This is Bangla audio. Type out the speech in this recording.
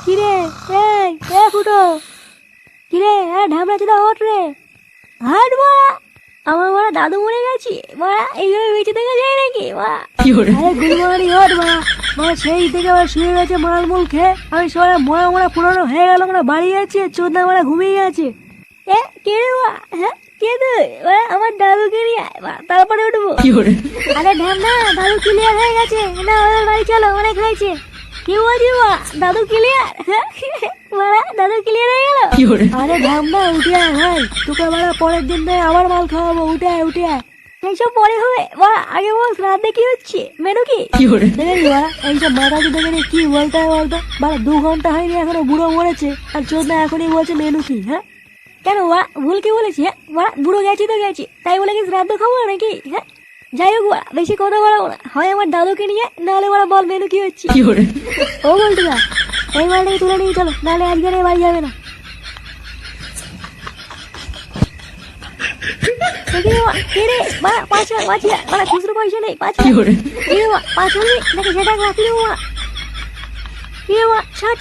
কিরে ফুটো, কিরে ঢামড়া চুদা ওঠ রে, হাট মারা। আমার মারা দাদু মরে গেছি মারা, এইভাবে বেঁচে থেকে যায় নাকি মারা? আরে গুলমারি ওঠ মারা, মারা সেই থেকে আবার শুয়ে গেছে মালমূল খেয়ে। আমি সবাই মরা মরা পুরনো হয়ে গেল, আমরা বাড়ি যাচ্ছি, চোদ্দা মারা ঘুমিয়ে গেছে। কে রে মা? হ্যাঁ কে তুই? আমার দাদুকে নিয়ে তারপরে উঠবো। আরে ঢ্যামনা, দাদু ক্লিয়ার হয়ে গেছে না, ওদের বাড়ি চলো, অনেক হয়েছে। কি বলছি মা, দাদু ক্লিয়ার? মারা দাদু ক্লিয়ার হয়ে গেল? আরে ঢ্যামনা উঠে আয় ভাই, তোকে মারা পরের দিন থেকে আবার মাল খাওয়াবো, উঠে আয় উঠে আয়। এইসব পরে হবে মা, আগে বল রাতে কি হচ্ছে, মেনু কি? দেখেছি মা, এইসব মাথা দেখে নিয়ে কি বলতে হয় বলতো? মানে 2 ঘন্টা হয়নি এখনো বুড়ো মরেছে, আর চোদ্দা এখনই বলছে মেনু কি? হ্যাঁ কেন মা, ভুল কি বলেছি? হ্যাঁ মা, বুড়ো গেছি তো গেছি, তাই বলে কি শ্রাদ্ধ খাবো নাকি? হ্যাঁ যাই হোক, বেশি কথা বলাবো না, হয় আমার দাদুকে নিয়ে, নাহলে ওরা বল মেনু কি হচ্ছে। ও বলতে না, এই মালটাকে তুলে নিয়ে চলো, নাহলে আজকের বাড়ি যাবে না। খুচরো পয়সা নেই, 5 হলে নাকি সেটা রাখি দেবো মা। ছাড়